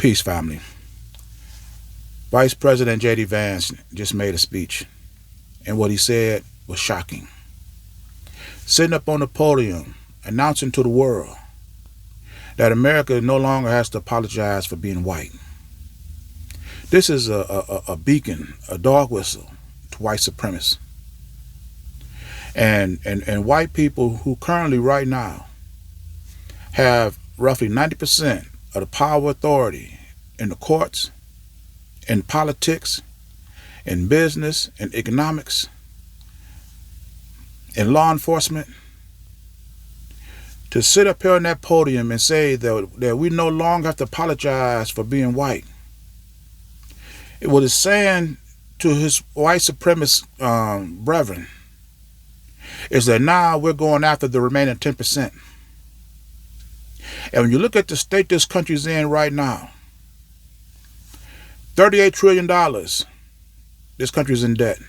Peace, family. Vice President J.D. Vance just made a speech, and what he said was shocking. Sitting up on the podium, announcing to the world that America no longer has to apologize for being white. This is a beacon, a dog whistle to white supremacists. And white people who currently right now have roughly 90% of the power authority in the courts, in politics, in business, in economics, in law enforcement, to sit up here on that podium and say that we no longer have to apologize for being white. What it's saying to his white supremacist brethren is that now we're going after the remaining 10%. And when you look at the state this country's in right now, $38 trillion, this country's in debt.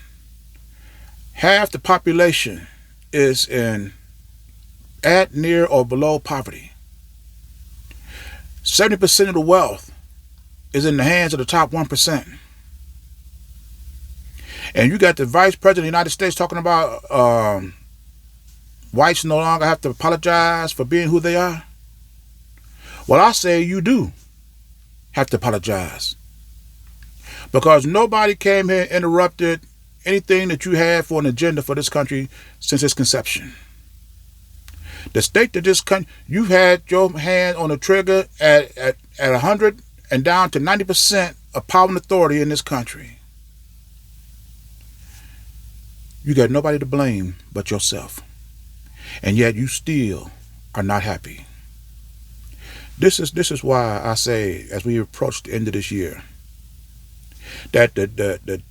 Half the population is at, near, or below poverty. 70% of the wealth is in the hands of the top 1%. And you got the Vice President of the United States talking about whites no longer have to apologize for being who they are. Well, I say you do have to apologize, because nobody came here and interrupted anything that you had for an agenda for this country since its conception. The state that this country, you've had your hand on the trigger at 100 and down to 90% of power and authority in this country. You got nobody to blame but yourself. And yet you still are not happy. This is why I say, as we approach the end of this year, that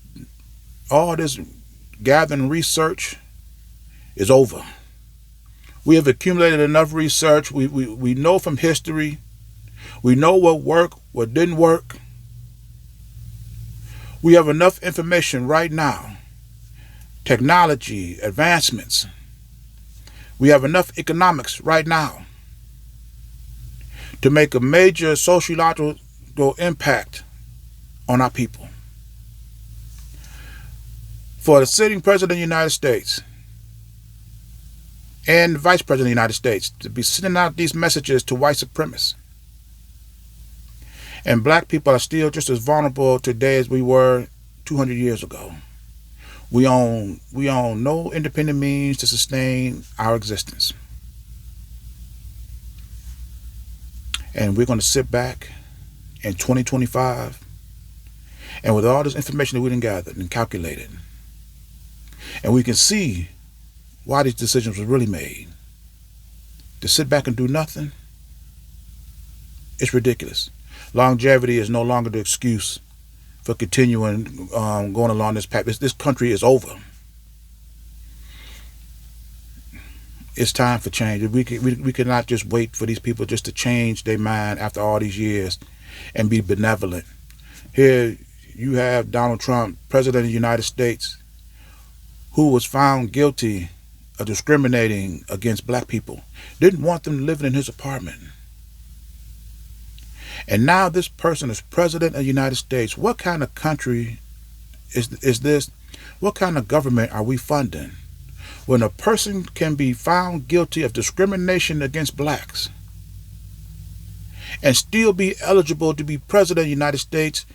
all this gathering research is over. We have accumulated enough research. We know from history. We know what worked, what didn't work. We have enough information right now. Technology, advancements. We have enough economics right now to make a major sociological impact on our people. For the sitting President of the United States and the Vice President of the United States to be sending out these messages to white supremacists. And black people are still just as vulnerable today as we were 200 years ago. We own no independent means to sustain our existence. And we're going to sit back in 2025, and with all this information that we done gathered and calculated, and we can see why these decisions were really made, to sit back and do nothing, it's ridiculous. Longevity is no longer the excuse for continuing going along this path. This country is over. It's time for change. We cannot just wait for these people just to change their mind after all these years and be benevolent. Here you have Donald Trump, President of the United States, who was found guilty of discriminating against black people. Didn't want them living in his apartment. And now this person is President of the United States. What kind of country is this? What kind of government are we funding when a person can be found guilty of discrimination against blacks and still be eligible to be President of the United States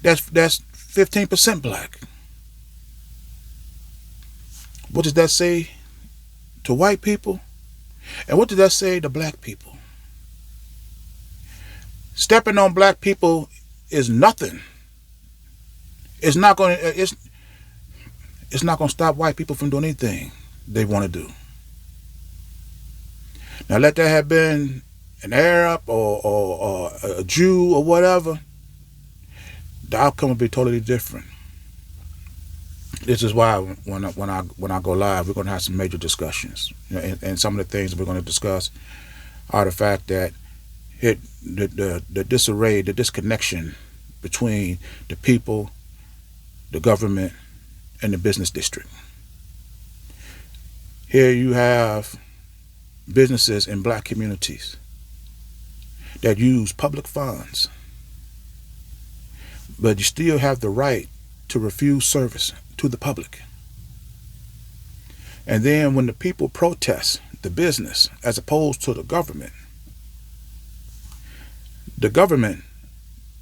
that's 15% black? What does that say to white people? And what does that say to black people? Stepping on black people is nothing. It's not going to stop white people from doing anything they want to do. Now, let that have been an Arab or a Jew or whatever, the outcome would be totally different. This is why when I go live, we're going to have some major discussions. And some of the things that we're going to discuss are the fact that the disarray, the disconnection between the people, the government, and the business district. Here you have businesses in black communities that use public funds but you still have the right to refuse service to the public. And then when the people protest the business as opposed to the government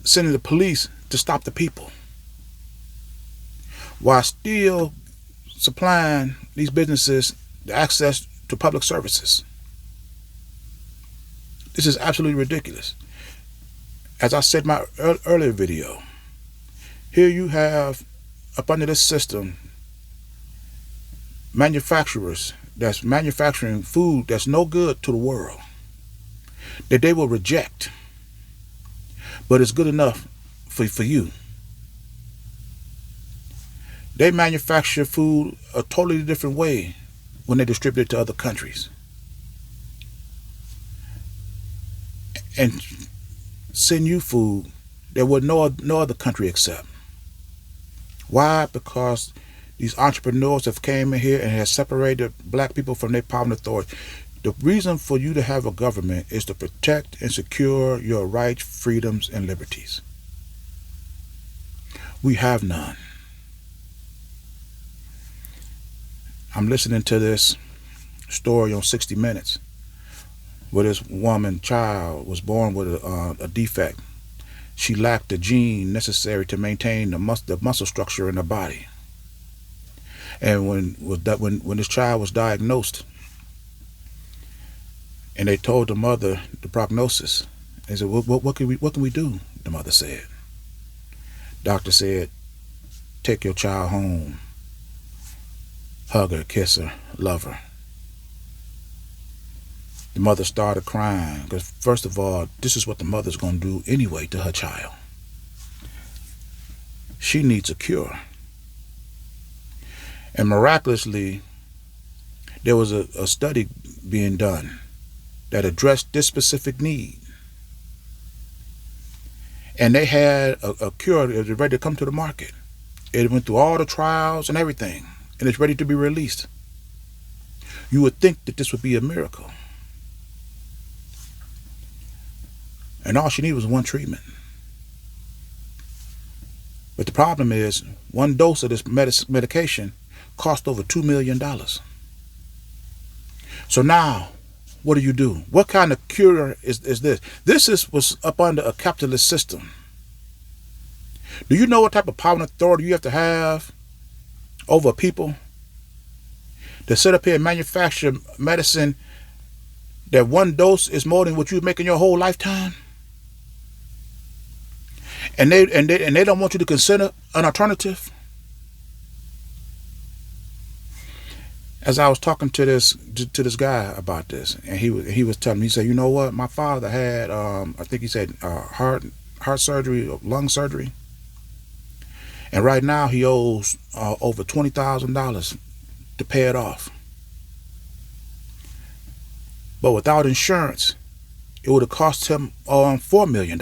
sending the police to stop the people while still supplying these businesses the access to public services. This is absolutely ridiculous. As I said in my earlier video, here you have, up under this system, manufacturers that's manufacturing food that's no good to the world, that they will reject, but it's good enough for you. They manufacture food a totally different way when they distribute it to other countries, and send you food that would no other country accept. Why? Because these entrepreneurs have came in here and have separated black people from their power and authority. The reason for you to have a government is to protect and secure your rights, freedoms, and liberties. We have none. I'm listening to this story on 60 Minutes where this child was born with a defect. She lacked the gene necessary to maintain the muscle structure in her body. And when this child was diagnosed, and they told the mother the prognosis, they said, "What can we do?" The mother said. Doctor said, "Take your child home, hug her, kiss her, love her." The mother started crying because, first of all, this is what the mother's going to do anyway to her child. She needs a cure. And miraculously, there was a study being done that addressed this specific need. And they had a cure that was ready to come to the market. It went through all the trials and everything, and it's ready to be released. You would think that this would be a miracle. And all she needed was one treatment. But the problem is, one dose of this medication cost over $2 million. So now, what do? What kind of cure is this? This was up under a capitalist system. Do you know what type of power and authority you have to have over people to sit up here and manufacture medicine that one dose is more than what you make in your whole lifetime? And they don't want you to consider an alternative? As I was talking to this guy about this, and he was telling me, he said, "You know what? My father had I think he said heart surgery, lung surgery, and right now he owes over $20,000 to pay it off. But without insurance, it would have cost him $4 million."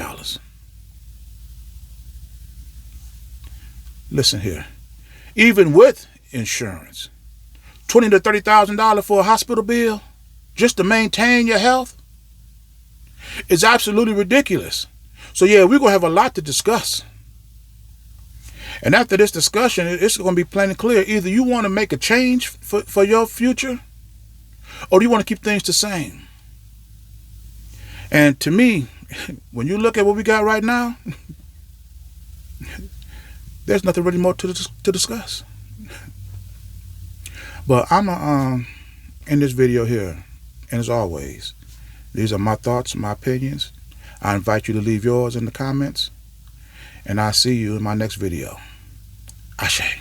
Listen here, even with insurance, $20,000 to $30,000 for a hospital bill just to maintain your health is absolutely ridiculous. So yeah, we're going to have a lot to discuss. And after this discussion, it's going to be plain and clear. Either you want to make a change for your future, or do you want to keep things the same? And to me, when you look at what we got right now, there's nothing really more to discuss. But I'm in this video here, and as always, these are my thoughts, my opinions. I invite you to leave yours in the comments, and I'll see you in my next video. Ashe.